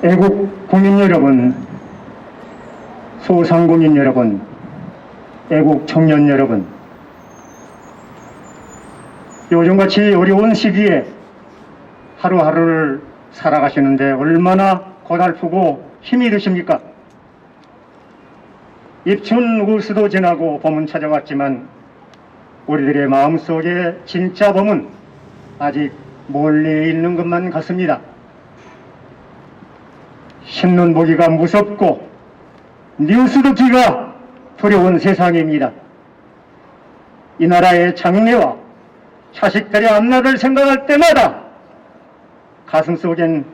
애국 국민 여러분, 소상공인 여러분, 애국 청년 여러분, 요즘같이 어려운 시기에 하루하루를 살아가시는데 얼마나 고달프고 힘이 드십니까? 입춘 우수도 지나고 봄은 찾아왔지만 우리들의 마음속에 진짜 봄은 아직 멀리 있는 것만 같습니다. 신눈 보기가 무섭고 뉴스 듣기가 두려운 세상입니다. 이 나라의 장래와 자식들의 앞날을 생각할 때마다 가슴속엔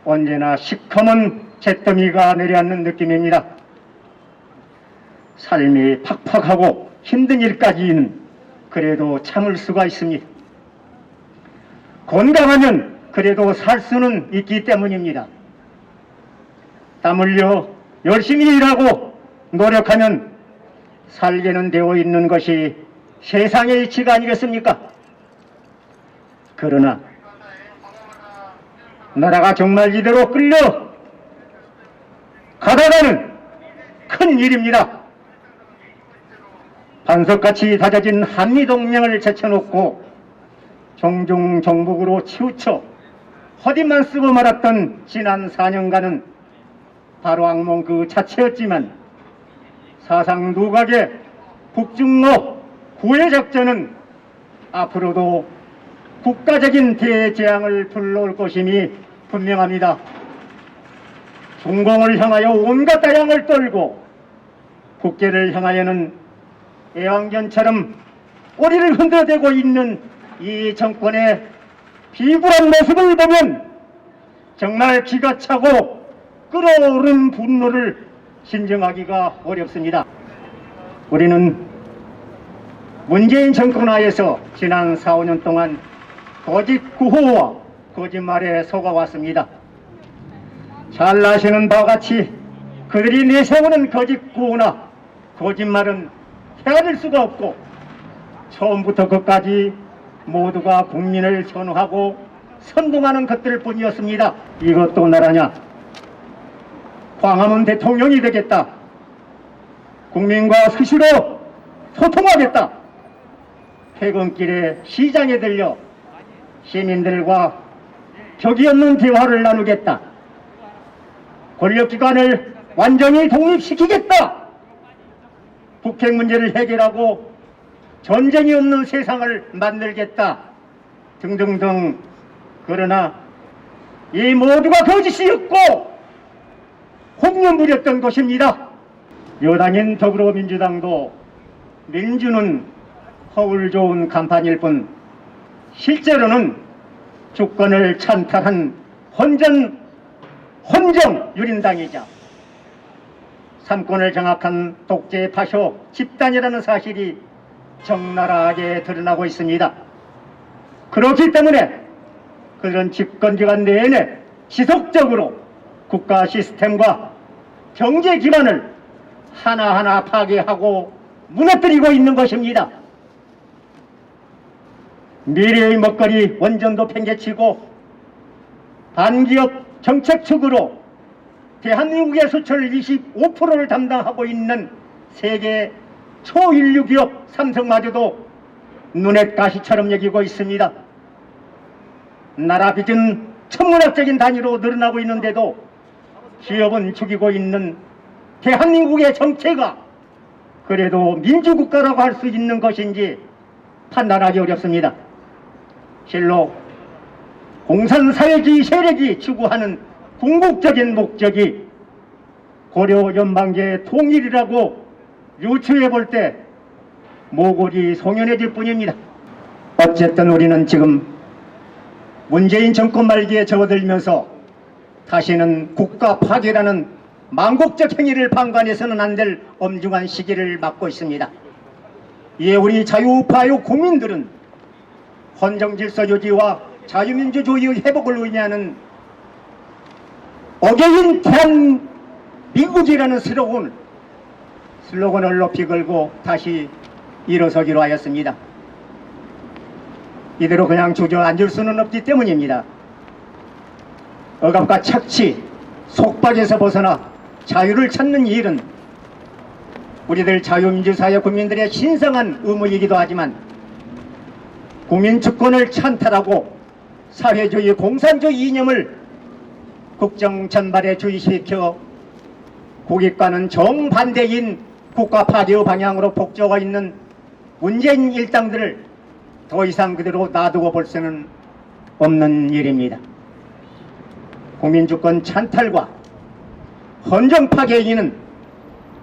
언제나 시커먼 잿더미가 내려앉는 느낌입니다. 삶이 팍팍하고 힘든 일까지는 그래도 참을 수가 있습니다. 건강하면 그래도 살 수는 있기 때문입니다. 땀 흘려 열심히 일하고 노력하면 살게는 되어 있는 것이 세상의 이치가 아니겠습니까? 그러나 나라가 정말 이대로 끌려 가다가는 큰 일입니다. 반석같이 다져진 한미동맹을 제쳐놓고 종종 정복으로 치우쳐 허리만 쓰고 말았던 지난 4년간은 바로 악몽 그 자체였지만 사상 누각의 북중로 구해작전은 앞으로도 국가적인 대재앙을 불러올 것임이 분명합니다. 중공을 향하여 온갖 다양을 떨고 국계를 향하여는 애완견처럼 꼬리를 흔들어대고 있는 이 정권의 비굴한 모습을 보면 정말 기가 차고 끓어오른 분노를 신정하기가 어렵습니다. 우리는 문재인 정권 하에서 지난 4, 5년 동안 거짓 구호와 거짓말에 속아왔습니다. 잘 아시는 바와 같이 그들이 내세우는 거짓 구호나 거짓말은 헤아릴 수가 없고 처음부터 끝까지 모두가 국민을 선호하고 선동하는 것들 뿐이었습니다. 이것도 나라냐? 광화문 대통령이 되겠다. 국민과 수시로 소통하겠다. 퇴근길에 시장에 들려 시민들과 격이 없는 대화를 나누겠다. 권력기관을 완전히 독립시키겠다. 북핵 문제를 해결하고 전쟁이 없는 세상을 만들겠다. 등등등. 그러나 이 모두가 거짓이었고 홍련 부렸던 것입니다. 여당인 더불어민주당도 민주는 허울 좋은 간판일 뿐 실제로는 주권을 찬탈한 혼정 유린당이자 삼권을 장악한 독재 파쇼 집단이라는 사실이 적나라하게 드러나고 있습니다. 그렇기 때문에 그런 집권기간 내내 지속적으로 국가 시스템과 경제 기반을 하나하나 파괴하고 무너뜨리고 있는 것입니다. 미래의 먹거리 원전도 팽개치고 반기업 정책 측으로 대한민국의 수출 25%를 담당하고 있는 세계 초인류 기업 삼성마저도 눈엣 가시처럼 여기고 있습니다. 나라 빚은 천문학적인 단위로 늘어나고 있는데도 기업은 죽이고 있는 대한민국의 정체가 그래도 민주국가라고 할 수 있는 것인지 판단하기 어렵습니다. 실로 공산사회주의 세력이 추구하는 궁극적인 목적이 고려 연방제의 통일이라고 유추해 볼 때 모골이 송연해질 뿐입니다. 어쨌든 우리는 지금 문재인 정권 말기에 접어들면서 다시는 국가 파괴라는 망국적 행위를 방관해서는 안 될 엄중한 시기를 맞고 있습니다. 이에 우리 자유우파의 국민들은 헌정질서 유지와 자유민주주의의 회복을 의미하는 어게인 대한민국이라는 슬로건을 높이 걸고 다시 일어서기로 하였습니다. 이대로 그냥 주저앉을 수는 없기 때문입니다. 억압과 착취, 속박에서 벗어나 자유를 찾는 일은 우리들 자유민주사회 국민들의 신성한 의무이기도 하지만 국민주권을 찬탈하고 사회주의 공산주의 이념을 국정 전반에 주의시켜 국익과는 정반대인 국가 파괴의 방향으로 폭주하고 있는 문재인 일당들을 더 이상 그대로 놔두고 볼 수는 없는 일입니다. 국민주권 찬탈과 헌정 파괴의 이는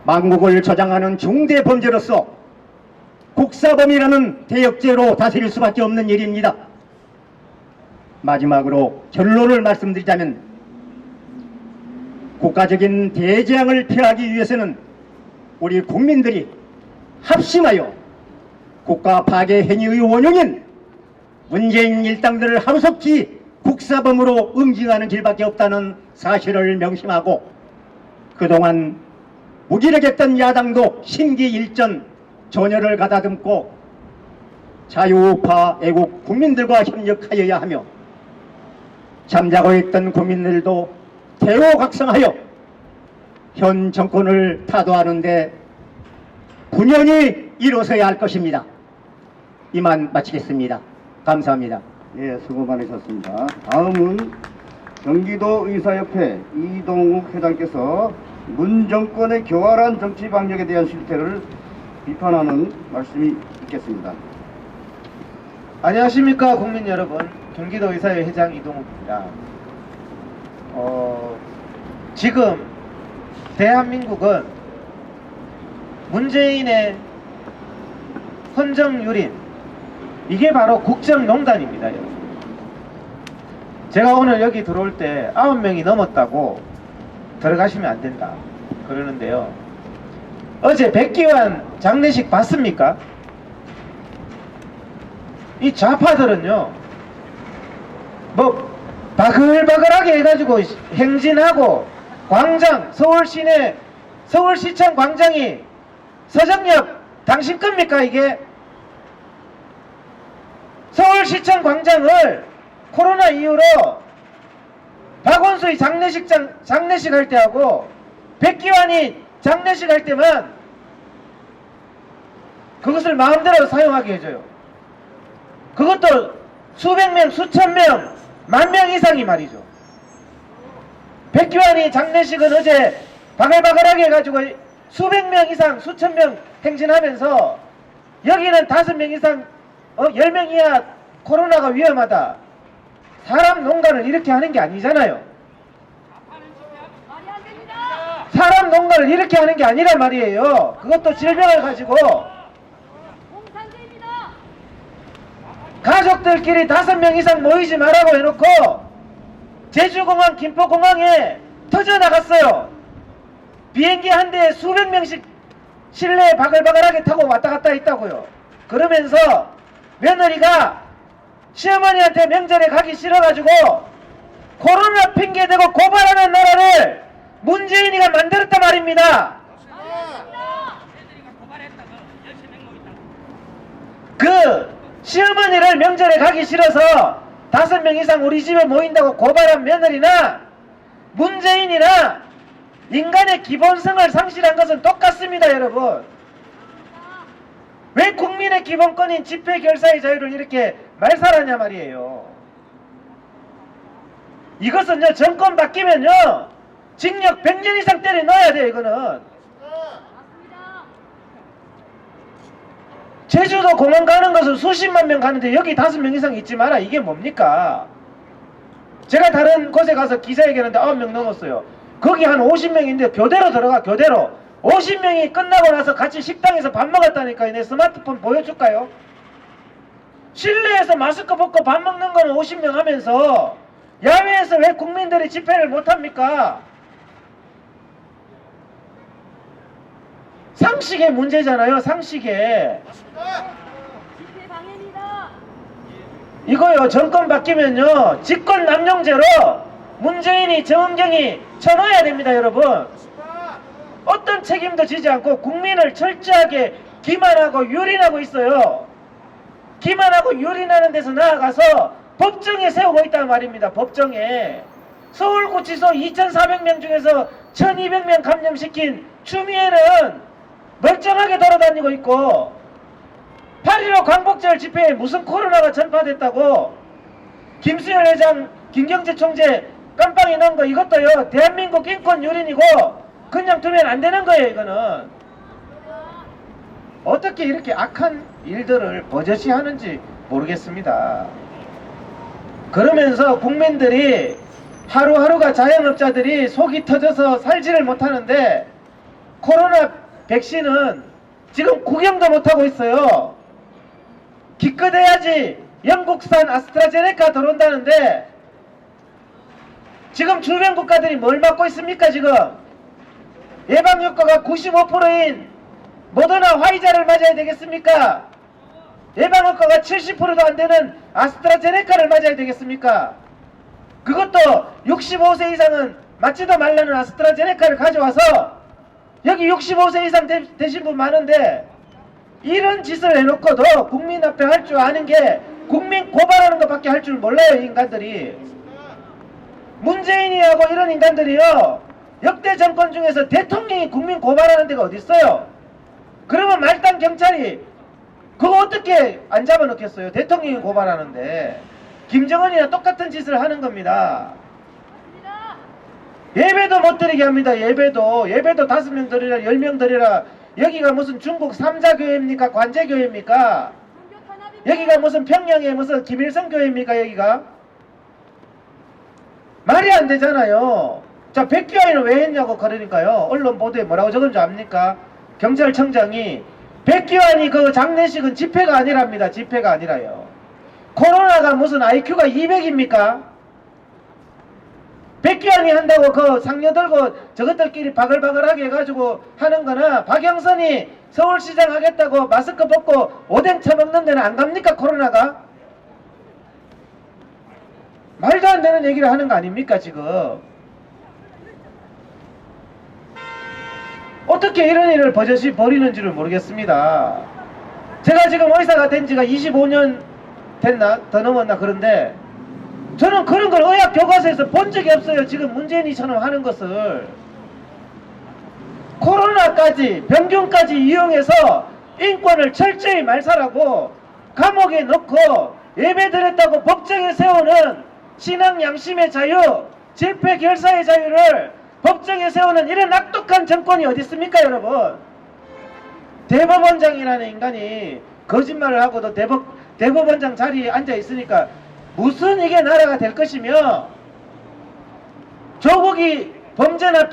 망국을 저장하는 중대 범죄로서 국사범이라는 대역죄로 다스릴 수밖에 없는 일입니다. 마지막으로 결론을 말씀드리자면 국가적인 대재앙을 피하기 위해서는 우리 국민들이 합심하여 국가 파괴 행위의 원흉인 문재인 일당들을 하루속히 국사범으로 응징하는 길밖에 없다는 사실을 명심하고 그동안 무기력했던 야당도 심기일전 전열을 가다듬고 자유우파 애국 국민들과 협력하여야 하며 잠자고 있던 국민들도 대호각성하여 현 정권을 타도하는데 분연히 이루어서야 할 것입니다. 이만 마치겠습니다. 감사합니다. 예, 수고 많으셨습니다. 다음은 경기도 의사협회 이동욱 회장께서 문 정권의 교활한 정치 방역에 대한 실태를 비판하는 말씀이 있겠습니다. 안녕하십니까 국민 여러분, 경기도 의사회 회장 이동욱입니다. 지금 대한민국은 문재인의 헌정유린, 이게 바로 국정농단입니다. 여러분. 제가 오늘 여기 들어올 때 9명이 넘었다고 들어가시면 안 된다 그러는데요, 어제 백기환 장례식 봤습니까? 이 좌파들은요 뭐 바글바글하게 해가지고 행진하고 광장, 서울시청 광장이 서정역 당신 겁니까? 이게 서울시청 광장을 코로나 이후로 박원순이 장례식 할 때하고 백기환이 장례식 할 때만 그것을 마음대로 사용하게 해줘요. 그것도 수백 명, 수천 명, 만 명 이상이 말이죠. 백기환이 장례식은 어제 바글바글하게 해가지고 수백 명 이상, 수천 명 행진하면서 여기는 5명 이상, 10명 이하 코로나가 위험하다. 사람 농간을 이렇게 하는 게 아니잖아요. 사람 농간을 이렇게 하는 게 아니란 말이에요. 그것도 질병을 가지고 가족들끼리 5명 이상 모이지 말라고 해놓고 제주공항, 김포공항에 터져나갔어요. 비행기 한 대에 수백 명씩 실내에 바글바글하게 타고 왔다 갔다 했다고요. 그러면서 며느리가 시어머니한테 명절에 가기 싫어가지고 코로나 핑계대고 고발하는 나라를 문재인이가 만들었단 말입니다. 그 시어머니를 명절에 가기 싫어서 5명 이상 우리 집에 모인다고 고발한 며느리나 문재인이나 인간의 기본성을 상실한 것은 똑같습니다. 여러분, 왜 국민의 기본권인 집회 결사의 자유를 이렇게 말살하냐 말이에요. 이것은요, 정권 바뀌면요 징역 100년 이상 때려 넣어야 돼요. 이거는 제주도 공항 가는 것은 수십만 명 가는데 여기 5명 이상 있지 마라. 이게 뭡니까? 제가 다른 곳에 가서 기자회견하는데 9명 넘었어요. 거기 한 50명인데 교대로 들어가. 교대로 50명이 끝나고 나서 같이 식당에서 밥 먹었다니까요. 내 스마트폰 보여줄까요? 실내에서 마스크 벗고 밥 먹는 거는 50명 하면서 야외에서 왜 국민들이 집회를 못합니까? 상식의 문제잖아요. 상식의. 이거요, 정권 바뀌면요 직권 남용죄로 문재인이, 정은경이 쳐넣어야 됩니다. 여러분, 어떤 책임도 지지 않고 국민을 철저하게 기만하고 유린하고 있어요. 기만하고 유린하는 데서 나아가서 법정에 세우고 있단 말입니다. 법정에. 서울구치소 2,400명 중에서 1,200명 감염시킨 추미애는 멀쩡하게 돌아다니고 있고 8.15 광복절 집회에 무슨 코로나가 전파됐다고 김수열 회장, 김경재 총재 깜빵에 넣은 거 이것도요 대한민국 인권 유린이고 그냥 두면 안 되는 거예요. 이거는 어떻게 이렇게 악한 일들을 버젓이 하는지 모르겠습니다. 그러면서 국민들이 하루하루가 자영업자들이 속이 터져서 살지를 못하는데 코로나 백신은 지금 구경도 못하고 있어요. 기껏해야지 영국산 아스트라제네카 들어온다는데 지금 주변 국가들이 뭘 맞고 있습니까? 지금 예방효과가 95%인 모더나 화이자를 맞아야 되겠습니까? 예방효과가 70%도 안 되는 아스트라제네카를 맞아야 되겠습니까? 그것도 65세 이상은 맞지도 말라는 아스트라제네카를 가져와서 여기 65세 이상 되신 분 많은데 이런 짓을 해놓고도 국민 앞에 할 줄 아는 게 국민 고발하는 것밖에 할 줄 몰라요. 이 인간들이. 문재인이하고 이런 인간들이요 역대 정권 중에서 대통령이 국민 고발하는 데가 어디 있어요? 그러면 말단 경찰이 그거 어떻게 안 잡아놓겠어요? 대통령이 고발하는데. 김정은이나 똑같은 짓을 하는 겁니다. 예배도 못 드리게 합니다. 예배도 5명 드리라 10명 드리라. 여기가 무슨 중국 3자 교회입니까? 관제 교회입니까? 여기가 무슨 평양의 무슨 김일성 교회입니까? 여기가 말이 안 되잖아요. 자, 백기환이는 왜 했냐고. 그러니까요 언론 보도에 뭐라고 적은 줄 압니까? 경찰청장이 백기환이 그 장례식은 집회가 아니랍니다. 집회가 아니라요. 코로나가 무슨 IQ가 200입니까? 백기환이 한다고 그 상녀 들고 저것들끼리 바글바글하게 해가지고 하는 거나 박영선이 서울시장 하겠다고 마스크 벗고 오뎅 처먹는 데는 안 갑니까? 코로나가? 말도 안 되는 얘기를 하는 거 아닙니까 지금? 어떻게 이런 일을 버젓이 벌이는지를 모르겠습니다. 제가 지금 의사가 된 지가 25년 됐나? 더 넘었나? 그런데 저는 그런 걸 의학 교과서에서 본 적이 없어요. 지금 문재인이처럼 하는 것을. 코로나까지 병균까지 이용해서 인권을 철저히 말살하고 감옥에 넣고 예배드렸다고 법정에 세우는 신앙 양심의 자유, 집회 결사의 자유를 법정에 세우는 이런 악독한 정권이 어디 있습니까, 여러분? 대법원장이라는 인간이 거짓말을 하고도 대법원장 자리에 앉아 있으니까 무슨 이게 나라가 될 것이며, 조국이 범죄나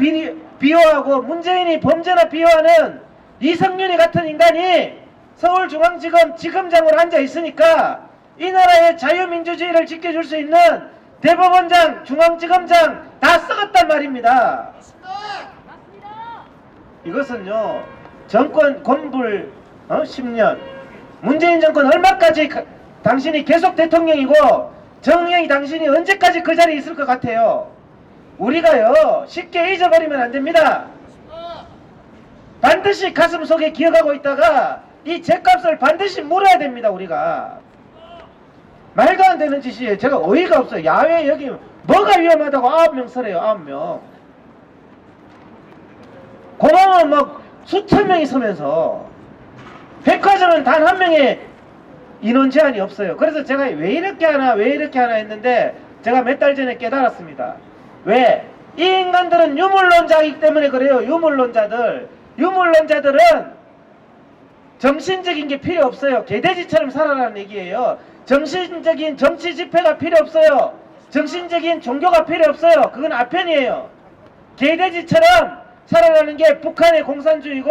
비호하고 문재인이 범죄나 비호하는 이성윤이 같은 인간이 서울중앙지검 지검장으로 앉아 있으니까 이 나라의 자유민주주의를 지켜줄 수 있는 대법원장, 중앙지검장 다 썩었단 말입니다. 이것은요 정권 건불 10년 문재인 정권 얼마까지 당신이 계속 대통령이고 정의의 당신이 언제까지 그 자리에 있을 것 같아요? 우리가요 쉽게 잊어버리면 안 됩니다. 반드시 가슴 속에 기억하고 있다가 이 죗값을 반드시 물어야 됩니다. 우리가. 말도 안 되는 짓이에요. 제가 어이가 없어요. 야외 여기 뭐가 위험하다고 9명 서래요. 9명. 공항은 막 수천 명이 서면서 백화점은 단 한 명의 인원 제한이 없어요. 그래서 제가 왜 이렇게 하나 했는데 제가 몇 달 전에 깨달았습니다. 왜? 이 인간들은 유물론자이기 때문에 그래요. 유물론자들은 정신적인 게 필요 없어요. 개돼지처럼 살아라는 얘기예요. 정신적인 정치 집회가 필요 없어요. 정신적인 종교가 필요 없어요. 그건 아편이에요. 개돼지처럼 살아라는 게 북한의 공산주의고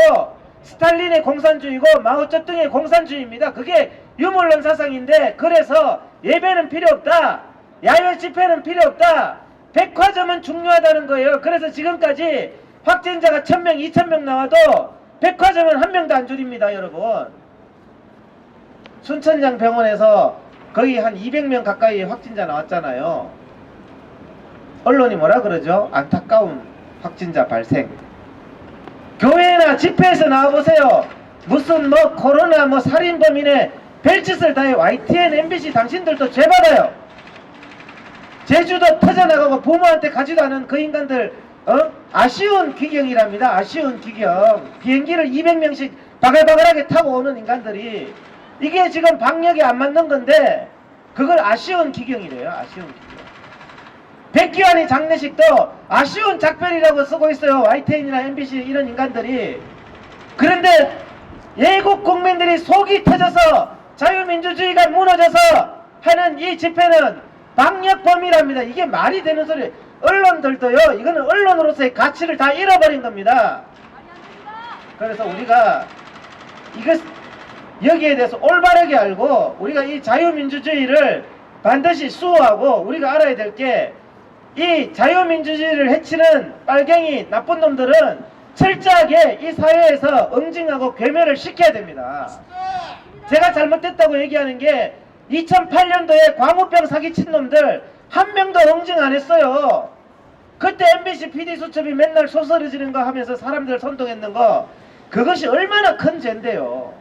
스탈린의 공산주의고 마오쩌둥의 공산주의입니다. 그게 유물론 사상인데, 그래서 예배는 필요 없다. 야외 집회는 필요 없다. 백화점은 중요하다는 거예요. 그래서 지금까지 확진자가 1000명, 2000명 나와도 백화점은 한 명도 안 줄입니다. 여러분. 순천향 병원에서 거의 한 200명 가까이 확진자 나왔잖아요. 언론이 뭐라 그러죠? 안타까운 확진자 발생. 교회나 집회에서 나와보세요. 무슨 뭐 코로나 뭐 살인범이네 별짓을 다해. YTN, MBC 당신들도 죄받아요. 제주도 터져나가고 부모한테 가지도 않은 그 인간들 아쉬운 귀경이랍니다. 아쉬운 귀경. 비행기를 200명씩 바글바글하게 타고 오는 인간들이 이게 지금 방역에 안 맞는 건데 그걸 아쉬운 귀경이래요. 아쉬운 귀경. 백기환이 장례식도 아쉬운 작별이라고 쓰고 있어요. YTN이나 MBC 이런 인간들이. 그런데 예국 국민들이 속이 터져서 자유민주주의가 무너져서 하는 이 집회는 방역범이랍니다. 이게 말이 되는 소리. 언론들도요, 이거는 언론으로서의 가치를 다 잃어버린 겁니다. 그래서 우리가 여기에 대해서 올바르게 알고 우리가 이 자유민주주의를 반드시 수호하고 우리가 알아야 될 게 이 자유민주주의를 해치는 빨갱이 나쁜 놈들은 철저하게 이 사회에서 응징하고 괴멸을 시켜야 됩니다. 제가 잘못됐다고 얘기하는 게 2008년도에 광우병 사기친 놈들 한 명도 응징 안 했어요. 그때 MBC PD 수첩이 맨날 소설해지는 거 하면서 사람들 선동했는 거 그것이 얼마나 큰 죄인데요.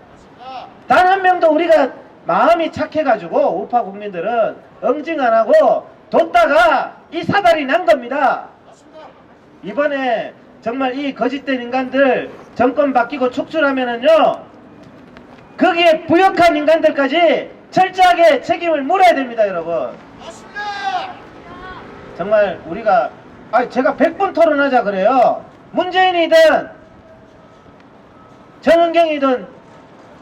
단 한 명도 우리가 마음이 착해가지고 우파 국민들은 응징 안 하고 뒀다가 이 사달이 난 겁니다. 이번에 정말 이 거짓된 인간들 정권 바뀌고 축출하면은요, 거기에 부역한 인간들까지 철저하게 책임을 물어야 됩니다, 여러분. 정말 우리가 제가 100분 토론하자 그래요. 문재인이든 정은경이든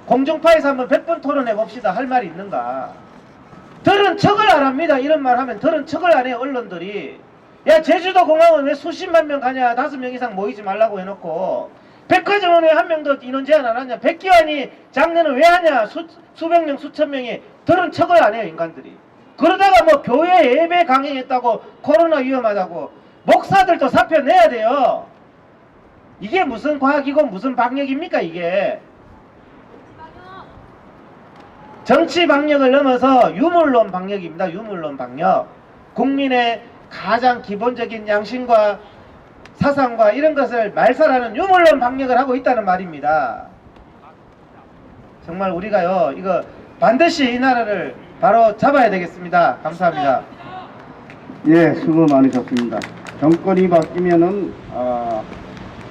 공중파에서 한번 100분 토론해 봅시다. 할 말이 있는가? 들은 척을 안 합니다. 이런 말 하면 들은 척을 안 해요, 언론들이. 야, 제주도 공항은 왜 수십만 명 가냐? 5명 이상 모이지 말라고 해놓고 백화점은 왜 한 명도 인원 제한 안 하냐? 백기환이 장례는 왜 하냐? 수백 명, 수천 명이 들은 척을 안 해요, 인간들이. 그러다가 뭐 교회 예배 강행했다고 코로나 위험하다고 목사들도 사표 내야 돼요. 이게 무슨 과학이고 무슨 방역입니까, 이게? 정치 방역을 넘어서 유물론 방역입니다. 유물론 방역. 국민의 가장 기본적인 양심과 사상과 이런 것을 말살하는 유물론 방역을 하고 있다는 말입니다. 정말 우리가요, 이거 반드시 이 나라를 바로 잡아야 되겠습니다. 감사합니다. 예, 수고 많으셨습니다. 정권이 바뀌면은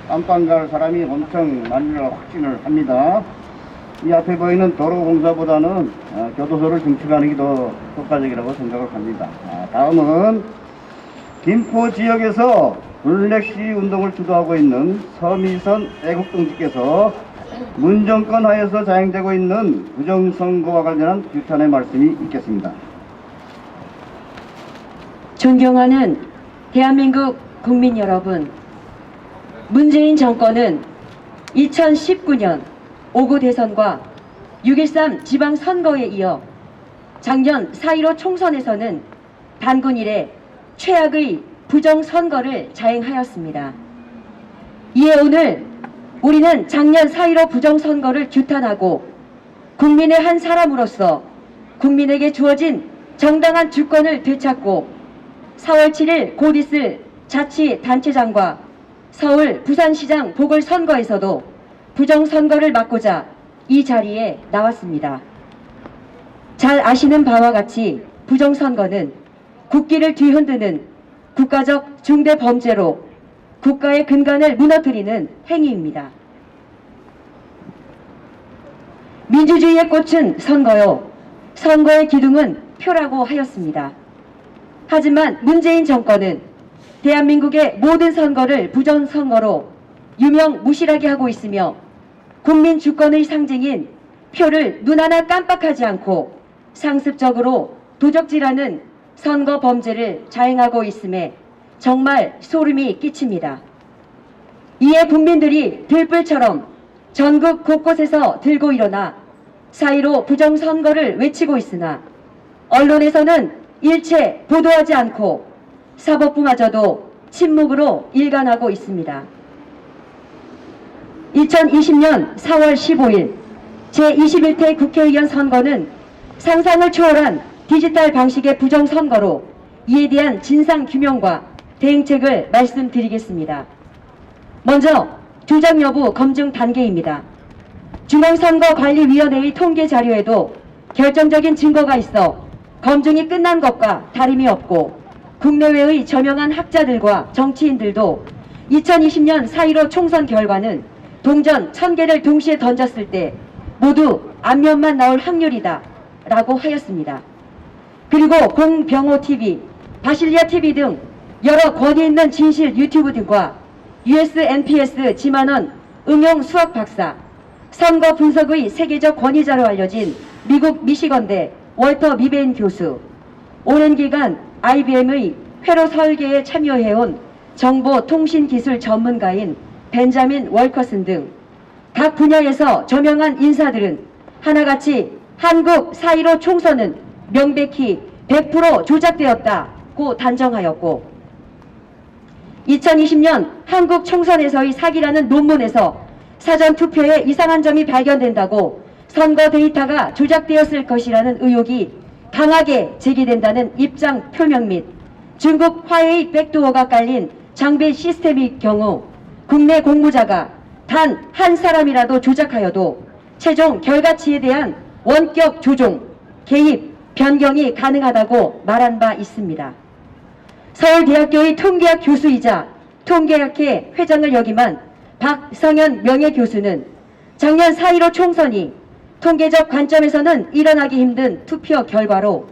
안방 갈 사람이 엄청 많이라 확신을 합니다. 이 앞에 보이는 도로공사보다는 교도소를 증축하는 게 더 효과적이라고 생각을 합니다. 다음은 김포 지역에서 블랙시 운동을 주도하고 있는 서미선 애국동지께서 문정권 하에서 자행되고 있는 부정선거와 관련한 규탄의 말씀이 있겠습니다. 존경하는 대한민국 국민 여러분, 문재인 정권은 2019년 5구 대선과 6.13 지방선거에 이어 작년 4.15 총선에서는 단군 이래 최악의 부정선거를 자행하였습니다. 이에 오늘 우리는 작년 4.15 부정선거를 규탄하고 국민의 한 사람으로서 국민에게 주어진 정당한 주권을 되찾고 4월 7일 곧 있을 자치단체장과 서울 부산시장 보궐선거에서도 부정선거를 막고자 이 자리에 나왔습니다. 잘 아시는 바와 같이 부정선거는 국기를 뒤흔드는 국가적 중대범죄로 국가의 근간을 무너뜨리는 행위입니다. 민주주의의 꽃은 선거요, 선거의 기둥은 표라고 하였습니다. 하지만 문재인 정권은 대한민국의 모든 선거를 부정선거로 유명무실하게 하고 있으며 국민 주권의 상징인 표를 눈 하나 깜빡하지 않고 상습적으로 도적질하는 선거 범죄를 자행하고 있음에 정말 소름이 끼칩니다. 이에 국민들이 들불처럼 전국 곳곳에서 들고 일어나 4.15 부정선거를 외치고 있으나 언론에서는 일체 보도하지 않고 사법부마저도 침묵으로 일관하고 있습니다. 2020년 4월 15일 제21대 국회의원 선거는 상상을 초월한 디지털 방식의 부정선거로 이에 대한 진상규명과 대응책을 말씀드리겠습니다. 먼저 주장 여부 검증 단계입니다. 중앙선거관리위원회의 통계 자료에도 결정적인 증거가 있어 검증이 끝난 것과 다름이 없고 국내외의 저명한 학자들과 정치인들도 2020년 4.15 총선 결과는 동전 1000개를 동시에 던졌을 때 모두 앞면만 나올 확률이다 라고 하였습니다. 그리고 공병호TV, 바실리아TV 등 여러 권위 있는 진실 유튜브 등과 USNPS 지만원 응용 수학 박사, 선거 분석의 세계적 권위자로 알려진 미국 미시건대 월터 미베인 교수, 오랜 기간 IBM의 회로 설계에 참여해온 정보통신기술 전문가인 벤자민 월커슨 등 각 분야에서 저명한 인사들은 하나같이 한국 4.15 총선은 명백히 100% 조작되었다고 단정하였고 2020년 한국 총선에서의 사기라는 논문에서 사전투표에 이상한 점이 발견된다고 선거 데이터가 조작되었을 것이라는 의혹이 강하게 제기된다는 입장 표명 및 중국 화웨이 백도어가 깔린 장비 시스템의 경우 국내 공무자가 단 한 사람이라도 조작하여도 최종 결과치에 대한 원격 조종, 개입, 변경이 가능하다고 말한 바 있습니다. 서울대학교의 통계학 교수이자 통계학회 회장을 역임한 박성현 명예교수는 작년 4.15 총선이 통계적 관점에서는 일어나기 힘든 투표 결과로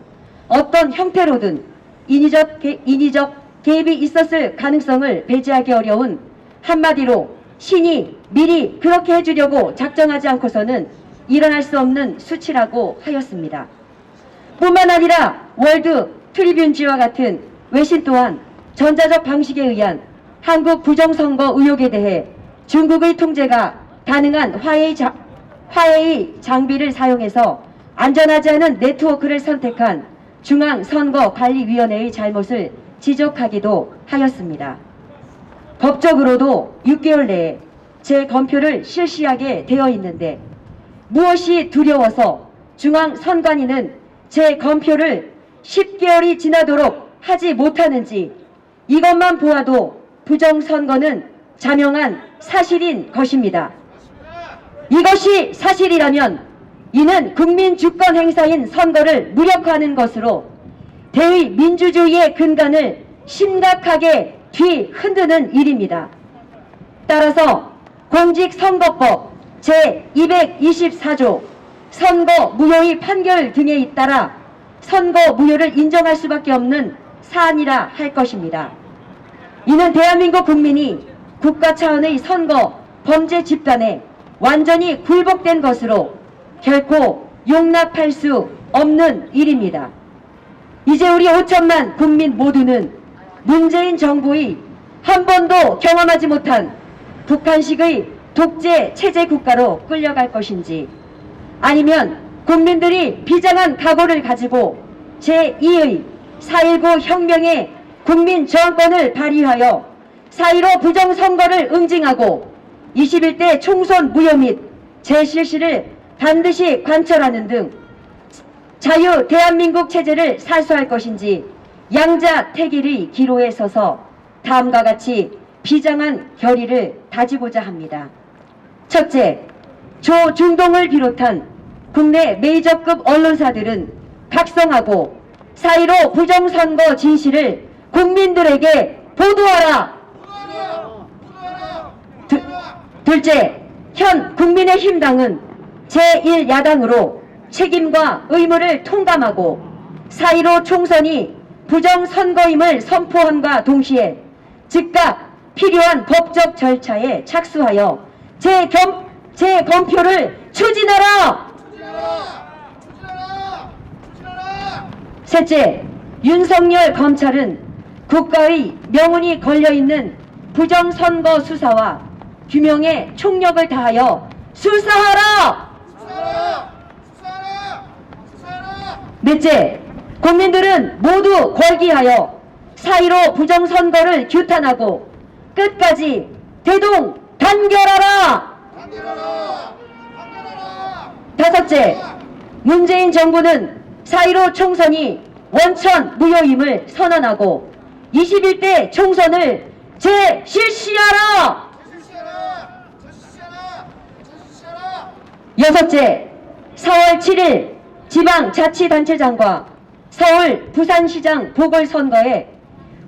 어떤 형태로든 인위적 개입이 있었을 가능성을 배제하기 어려운 한마디로 신이 미리 그렇게 해주려고 작정하지 않고서는 일어날 수 없는 수치라고 하였습니다. 뿐만 아니라 월드 트리뷴지와 같은 외신 또한 전자적 방식에 의한 한국 부정선거 의혹에 대해 중국의 통제가 가능한 화웨이 장비를 사용해서 안전하지 않은 네트워크를 선택한 중앙선거관리위원회의 잘못을 지적하기도 하였습니다. 법적으로도 6개월 내에 재검표를 실시하게 되어 있는데 무엇이 두려워서 중앙선관위는 재검표를 10개월이 지나도록 하지 못하는지 이것만 보아도 부정선거는 자명한 사실인 것입니다. 이것이 사실이라면 이는 국민 주권 행사인 선거를 무력화하는 것으로 대의 민주주의의 근간을 심각하게 뒤흔드는 일입니다. 따라서 공직선거법 제224조 선거 무효의 판결 등에 따라 선거 무효를 인정할 수밖에 없는 사안이라 할 것입니다. 이는 대한민국 국민이 국가 차원의 선거 범죄 집단에 완전히 굴복된 것으로 결코 용납할 수 없는 일입니다. 이제 우리 5천만 국민 모두는 문재인 정부의 한 번도 경험하지 못한 북한식의 독재 체제 국가로 끌려갈 것인지 아니면 국민들이 비장한 각오를 가지고 제2의 4.19 혁명의 국민 저항권을 발휘하여 4.15 부정선거를 응징하고 21대 총선 무효 및 재실시를 반드시 관철하는 등 자유 대한민국 체제를 살수할 것인지 양자택일의 기로에 서서 다음과 같이 비장한 결의를 다지고자 합니다. 첫째, 조중동을 비롯한 국내 메이저급 언론사들은 각성하고 4.15 부정선거 진실을 국민들에게 보도하라. 둘째, 현 국민의힘당은 제1야당으로 책임과 의무를 통감하고 4.15 총선이 부정선거임을 선포함과 동시에 즉각 필요한 법적 절차에 착수하여 재검표를 추진하라! 셋째, 윤석열 검찰은 국가의 명운이 걸려있는 부정선거 수사와 규명에 총력을 다하여 수사하라! 넷째, 국민들은 모두 걸기하여 4.15 부정선거를 규탄하고 끝까지 대동단결하라! 다섯째, 문재인 정부는 4.15 총선이 원천 무효임을 선언하고 21대 총선을 재실시하라! 여섯째, 4월 7일 지방자치단체장과 서울 부산시장 보궐선거에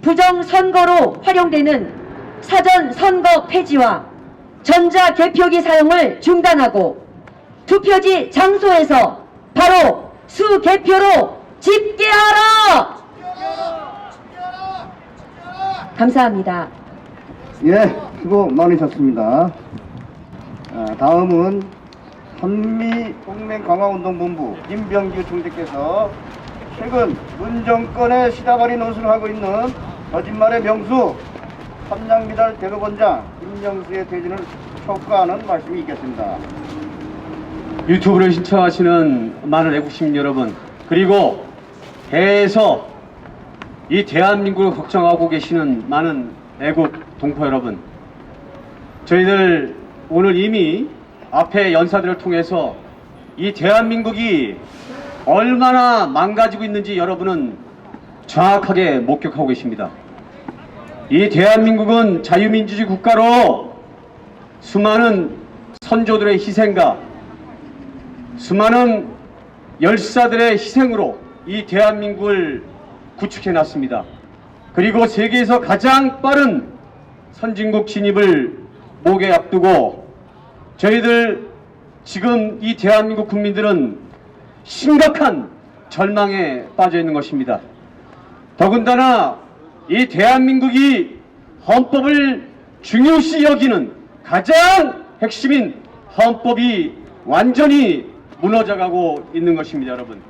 부정선거로 활용되는 사전선거 폐지와 전자개표기 사용을 중단하고 투표지 장소에서 바로 수개표로 집계하라! 감사합니다. 예, 수고 많으셨습니다. 다음은 한미동맹강화운동본부 김병규 총재께서 최근 문정권에 시다발이 노릇을 하고 있는 거짓말의 명수 삼양미달 대법원장 김명수의 퇴진을 촉구하는 말씀이 있겠습니다. 유튜브를 신청하시는 많은 애국시민 여러분, 그리고 해외에서 이 대한민국을 걱정하고 계시는 많은 애국 동포 여러분, 저희들 오늘 이미 앞에 연사들을 통해서 이 대한민국이 얼마나 망가지고 있는지 여러분은 정확하게 목격하고 계십니다. 이 대한민국은 자유민주주의 국가로 수많은 선조들의 희생과 수많은 열사들의 희생으로 이 대한민국을 구축해놨습니다. 그리고 세계에서 가장 빠른 선진국 진입을 목에 앞두고 저희들 지금 이 대한민국 국민들은 심각한 절망에 빠져 있는 것입니다. 더군다나 이 대한민국이 헌법을 중요시 여기는 가장 핵심인 헌법이 완전히 무너져가고 있는 것입니다. 여러분,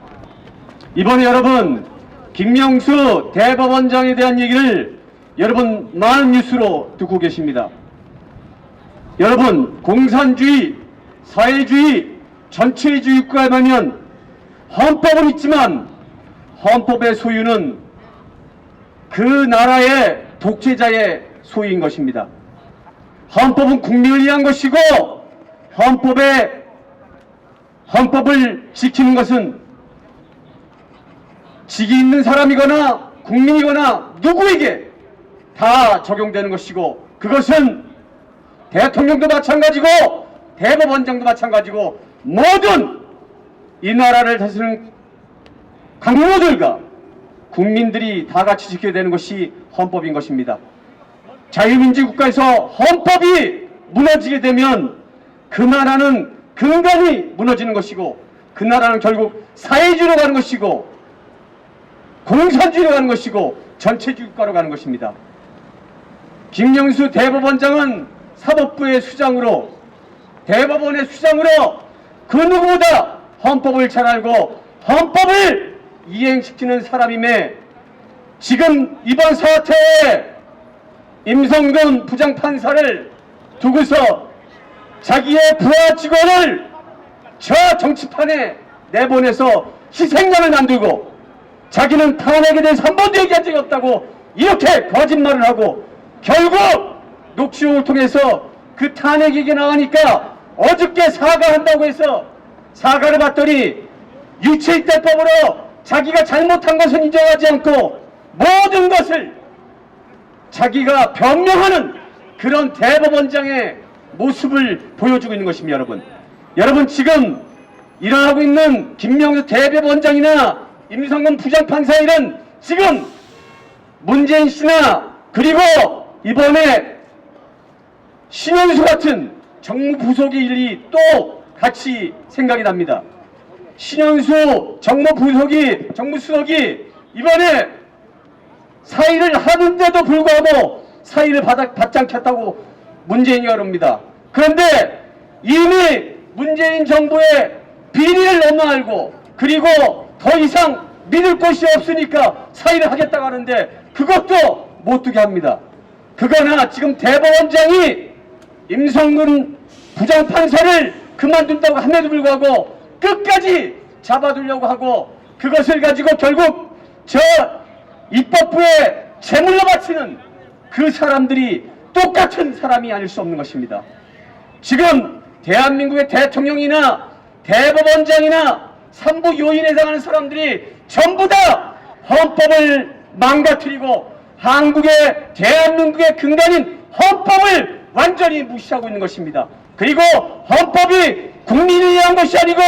이번에 여러분 김명수 대법원장에 대한 얘기를 여러분 많은 뉴스로 듣고 계십니다. 여러분, 공산주의, 사회주의, 전체주의 국가에 가면 헌법은 있지만 헌법의 소유는 그 나라의 독재자의 소유인 것입니다. 헌법은 국민을 위한 것이고 헌법을 지키는 것은 직위 있는 사람이거나 국민이거나 누구에게 다 적용되는 것이고, 그것은 대통령도 마찬가지고 대법원장도 마찬가지고 모든 이 나라를 다스리는 강요들과 국민들이 다 같이 지켜야 되는 것이 헌법인 것입니다. 자유민주 국가에서 헌법이 무너지게 되면 그 나라는 근간이 무너지는 것이고, 그 나라는 결국 사회주의로 가는 것이고 공산주의로 가는 것이고 전체주의 국가로 가는 것입니다. 김명수 대법원장은 사법부의 수장으로, 대법원의 수장으로 그 누구보다 헌법을 잘 알고 헌법을 이행시키는 사람임에 지금 이번 사태에 임성근 부장판사를 두고서 자기의 부하 직원을 저 정치판에 내보내서 희생양을 만들고 자기는 탄핵에 대해서 한 번도 얘기한 적이 없다고 이렇게 거짓말을 하고, 결국 녹취록을 통해서 그 탄핵 얘기 나가니까 어저께 사과한다고 해서 사과를 받더니 유체이탈법으로 자기가 잘못한 것은 인정하지 않고 모든 것을 자기가 변명하는 그런 대법원장의 모습을 보여주고 있는 것입니다. 여러분 지금 일어나고 있는 김명수 대법원장이나 임성근 부장판사 일은 지금 문재인 씨나 그리고 이번에 신현수 같은 정무부속의 일이 또 같이 생각이 납니다. 신현수 정무수석이 이번에 사의를 하는데도 불구하고 사의를 받지 않겠다고 문재인이가 그럽니다. 그런데 이미 문재인 정부의 비리를 너무 알고 그리고 더 이상 믿을 곳이 없으니까 사의를 하겠다고 하는데 그것도 못 두게 합니다. 그거나 지금 대법원장이 임성근 부장판사를 그만둔다고 함에도 불구하고 끝까지 잡아두려고 하고 그것을 가지고 결국 저 입법부에 제물로 바치는 그 사람들이 똑같은 사람이 아닐 수 없는 것입니다. 지금 대한민국의 대통령이나 대법원장이나 산부 요인에 해당하는 사람들이 전부 다 헌법을 망가뜨리고 대한민국의 근간인 헌법을 완전히 무시하고 있는 것입니다. 그리고 헌법이 국민을 위한 것이 아니고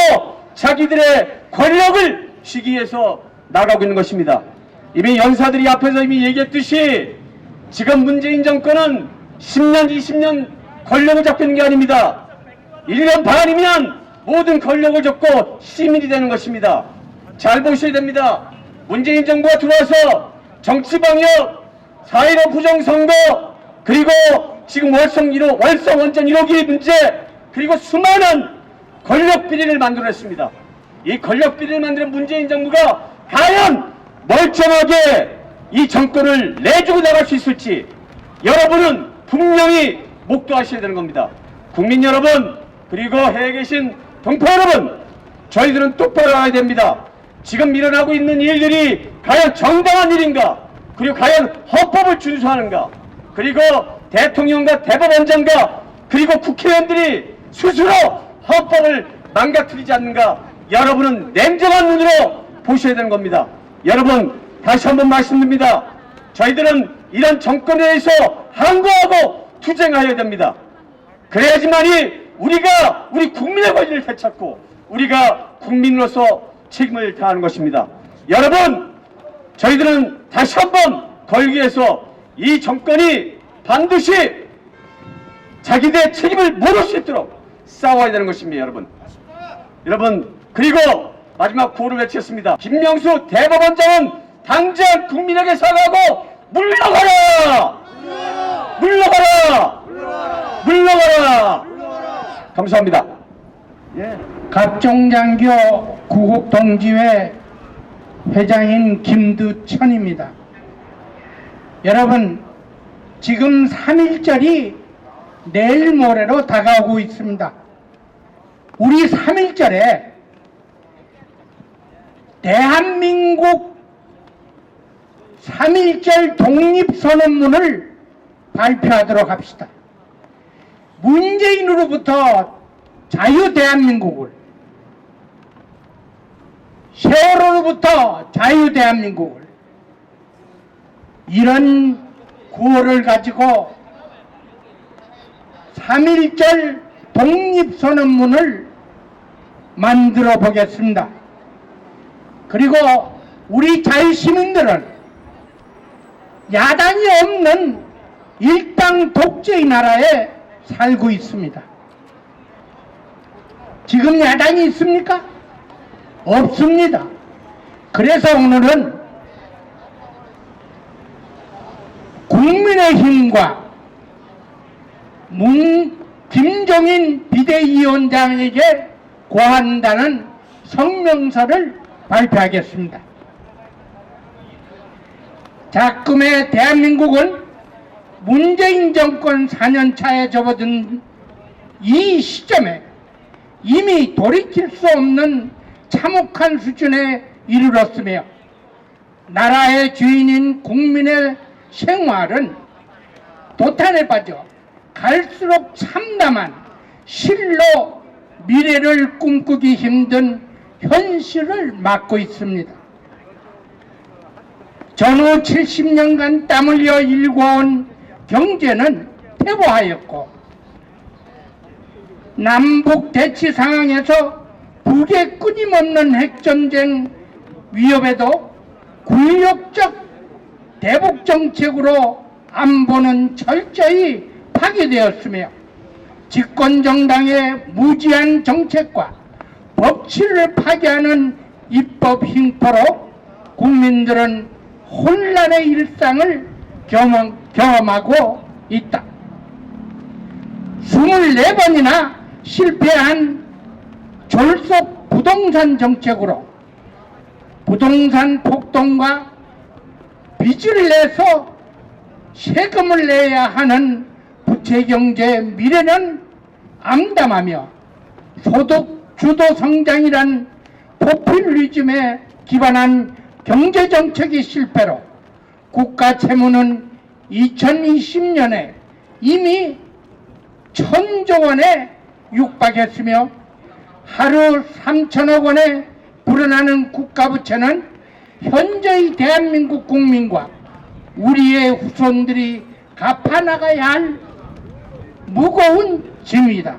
자기들의 권력을 쥐기 위해서 나가고 있는 것입니다. 이미 연사들이 앞에서 이미 얘기했듯이 지금 문재인 정권은 10년, 20년 권력을 잡고 있는 게 아닙니다. 1년 반이면 모든 권력을 잡고 시민이 되는 것입니다. 잘 보셔야 됩니다. 문재인 정부가 들어와서 정치방역, 4.15 부정선거, 그리고 지금 월성 원전 1호기 문제, 그리고 수많은 권력 비리를 만들어냈습니다. 이 권력 비리를 만드는 문재인 정부가 과연 멀쩡하게 이 정권을 내주고 나갈 수 있을지 여러분은 분명히 목도하셔야 되는 겁니다. 국민 여러분, 그리고 해외에 계신 동포 여러분, 저희들은 똑바로 알아야 됩니다. 지금 일어나고 있는 일들이 과연 정당한 일인가, 그리고 과연 헌법을 준수하는가, 그리고 대통령과 대법원장과 그리고 국회의원들이 스스로 헌법을 망가뜨리지 않는가, 여러분은 냉정한 눈으로 보셔야 되는 겁니다. 여러분, 다시 한번 말씀드립니다. 저희들은 이런 정권에 대해서 항거하고 투쟁하여야 됩니다. 그래야지만이 우리가 우리 국민의 권리를 되찾고 우리가 국민으로서 책임을 다하는 것입니다. 여러분, 저희들은 다시 한번 걸기 위해서 이 정권이 반드시 자기들의 책임을 물을 수 있도록 싸워야 되는 것입니다. 여러분, 그리고 마지막 구호를 외쳤습니다. 김명수 대법원장은 당장 국민에게 사과하고 물러가라! 물러가라! 물러가라! 감사합니다. 예. 갑종장교 구국동지회 회장인 김두천입니다. 여러분, 지금 3.1절이 내일 모레로 다가오고 있습니다. 우리 3.1절에 대한민국 3.1절 독립선언문을 발표하도록 합시다. 문재인으로부터 자유대한민국을, 세월호로부터 자유대한민국을, 이런 구호를 가지고 3.1절 독립선언문을 만들어 보겠습니다. 그리고 우리 자유시민들은 야당이 없는 일당 독재의 나라에 살고 있습니다. 지금 야당이 있습니까? 없습니다. 그래서 오늘은 국민의힘과 김종인 비대위원장에게 고한다는 성명서를 발표하겠습니다. 작금의 대한민국은 문재인 정권 4년차에 접어든 이 시점에 이미 돌이킬 수 없는 참혹한 수준에 이르렀으며 나라의 주인인 국민의 생활은 도탄에 빠져 갈수록 참담한 실로 미래를 꿈꾸기 힘든 현실을 맞고 있습니다. 전후 70년간 땀 흘려 일궈온 경제는 퇴보하였고 남북 대치 상황에서 북의 끊임없는 핵전쟁 위협에도 굴욕적 대북 정책으로 안보는 철저히 파괴되었으며 집권정당의 무지한 정책과 법치를 파괴하는 입법 횡포로 국민들은 혼란의 일상을 경험하고 있다. 24번이나 실패한 졸속 부동산 정책으로 부동산 폭등과 빚을 내서 세금을 내야 하는 부채경제의 미래는 암담하며 소득 주도 성장이란 포퓰리즘에 기반한 경제정책의 실패로 국가 채무는 2020년에 이미 1,000조 원에 육박했으며 하루 3천억 원에 불어나는 국가부채는 현재의 대한민국 국민과 우리의 후손들이 갚아나가야 할 무거운 짐이다.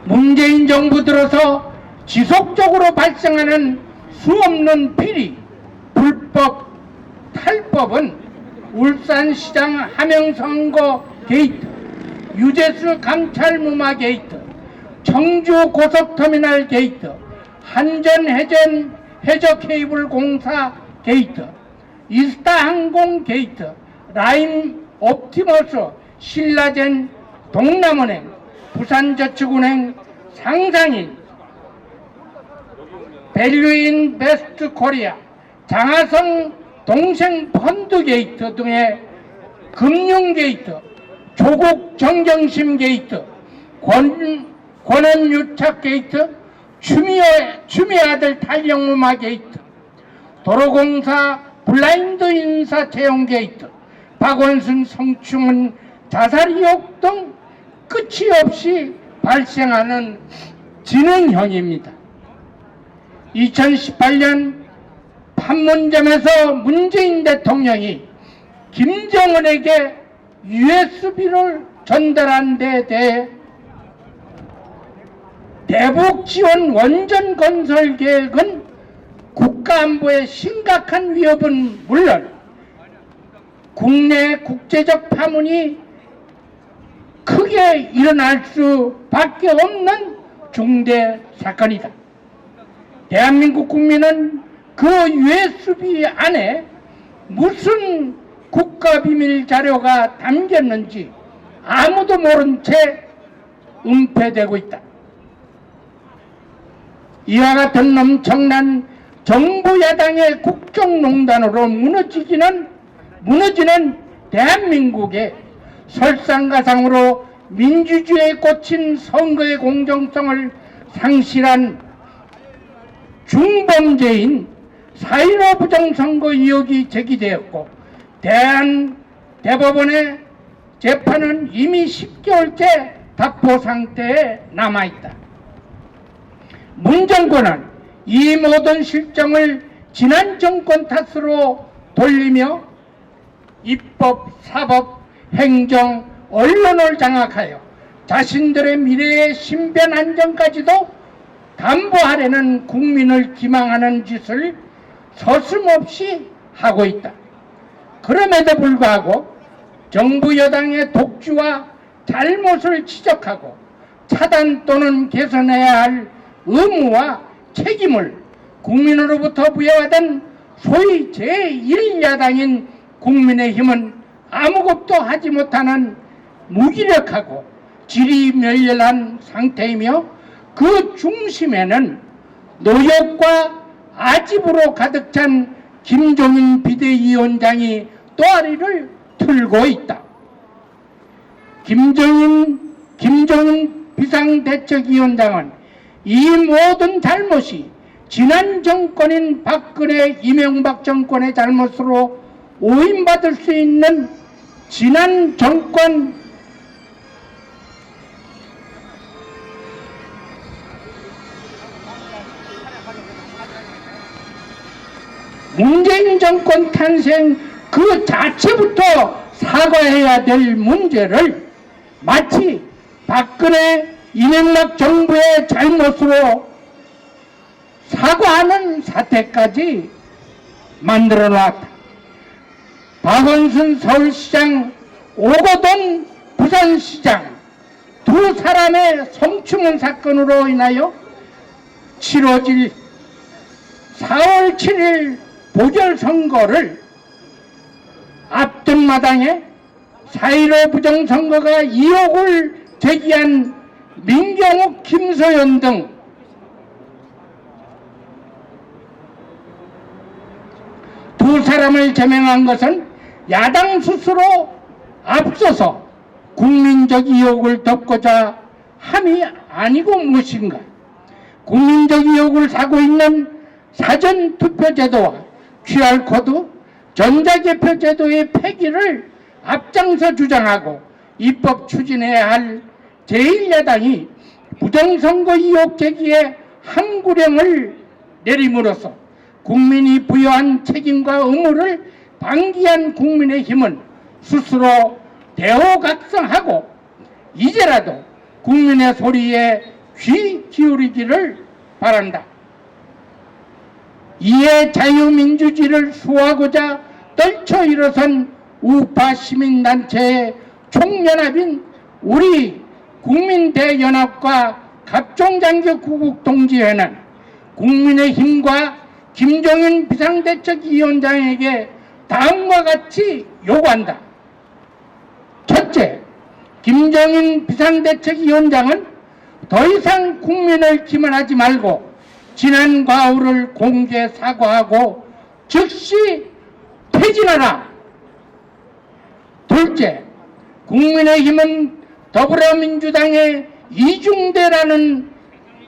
문재인 정부 들어서 지속적으로 발생하는 수없는 비리, 불법, 탈법은 울산시장 함영선거 게이트, 유재수 감찰무마 게이트, 청주 고속터미널 게이트, 한전해전 해저케이블 공사 게이트, 이스타항공 게이트, 라임 옵티머스, 신라젠, 동남은행, 부산저축은행 상상인, 밸류인 베스트 코리아, 장하성 동생 펀드 게이트 등의 금융 게이트, 조국 정경심 게이트, 권한유착 게이트, 추미 아들 탈영무마 게이트, 도로공사 블라인드 인사 채용 게이트, 박원순 성추문 자살 의혹 등 끝이 없이 발생하는 진행형입니다. 2018년 판문점에서 문재인 대통령이 김정은에게 USB를 전달한 데 대해 대북 지원 원전 건설 계획은 국가안보에 심각한 위협은 물론 국내 국제적 파문이 크게 일어날 수밖에 없는 중대 사건이다. 대한민국 국민은 그 USB 안에 무슨 국가비밀 자료가 담겼는지 아무도 모른 채 은폐되고 있다. 이와 같은 엄청난 정부 야당의 국정농단으로 무너지는 대한민국의 설상가상으로 민주주의에 꽂힌 선거의 공정성을 상실한 중범죄인 4.15 부정선거 의혹이 제기되었고 대법원의 재판은 이미 10개월째 답보 상태에 남아있다. 문 정권은 이 모든 실정을 지난 정권 탓으로 돌리며 입법, 사법, 행정, 언론을 장악하여 자신들의 미래의 신변 안정까지도 담보하려는 국민을 기망하는 짓을 서슴없이 하고 있다. 그럼에도 불구하고 정부 여당의 독주와 잘못을 지적하고 차단 또는 개선해야 할 의무와 책임을 국민으로부터 부여받은 소위 제1야당인 국민의힘은 아무것도 하지 못하는 무기력하고 지리멸렬한 상태이며 그 중심에는 노역과 아집으로 가득 찬 김종인 비대위원장이 또아리를 틀고 있다. 김종인 비상대책위원장은 이 모든 잘못이 지난 정권인 박근혜 이명박 정권의 잘못으로 오인받을 수 있는 지난 정권 문재인 정권 탄생 그 자체부터 사과해야 될 문제를 마치 박근혜 이명박 정부의 잘못으로 사과하는 사태까지 만들어 놨다. 박원순 서울시장, 오거돈 부산시장 두 사람의 성추문 사건으로 인하여 치러질 4월 7일 보궐선거를 앞둔 마당에 4.15 부정선거가 의혹을 제기한 민경욱, 김소연 등 두 사람을 제명한 것은 야당 스스로 앞서서 국민적 의혹을 덮고자 함이 아니고 무엇인가. 국민적 의혹을 사고 있는 사전투표제도와 QR코드, 전자개표제도의 폐기를 앞장서 주장하고 입법 추진해야 할 제1야당이 부정선거 의혹 제기에 항구령을 내림으로써 국민이 부여한 책임과 의무를 방기한 국민의힘은 스스로 대호각성하고 이제라도 국민의 소리에 귀 기울이기를 바란다. 이에 자유민주주의를 수호하고자 떨쳐 일어선 우파 시민단체의 총연합인 우리 국민대연합과 갑종장교 구국동지회는 국민의힘과 김종인 비상대책위원장에게 다음과 같이 요구한다. 첫째, 김종인 비상대책위원장은 더 이상 국민을 기만하지 말고 지난 과오를 공개 사과하고 즉시 퇴진하라. 둘째, 국민의힘은 더불어민주당의 이중대라는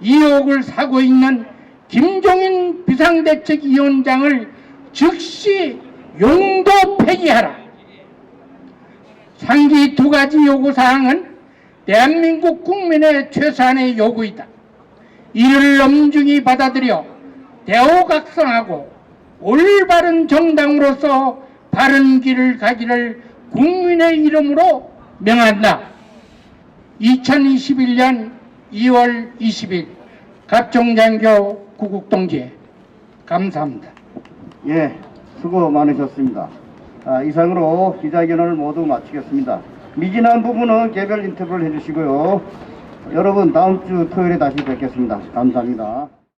의혹을 사고 있는 김종인 비상대책위원장을 즉시 용도 폐기하라. 상기 두 가지 요구사항은 대한민국 국민의 최소한의 요구이다. 이를 엄중히 받아들여 대우각성하고 올바른 정당으로서 바른 길을 가기를 국민의 이름으로 명한다. 2021년 2월 20일 갑종장교 구국동지회. 감사합니다. 예, 수고 많으셨습니다. 이상으로 기자회견을 모두 마치겠습니다. 미진한 부분은 개별 인터뷰를 해주시고요. 여러분 다음 주 토요일에 다시 뵙겠습니다. 감사합니다.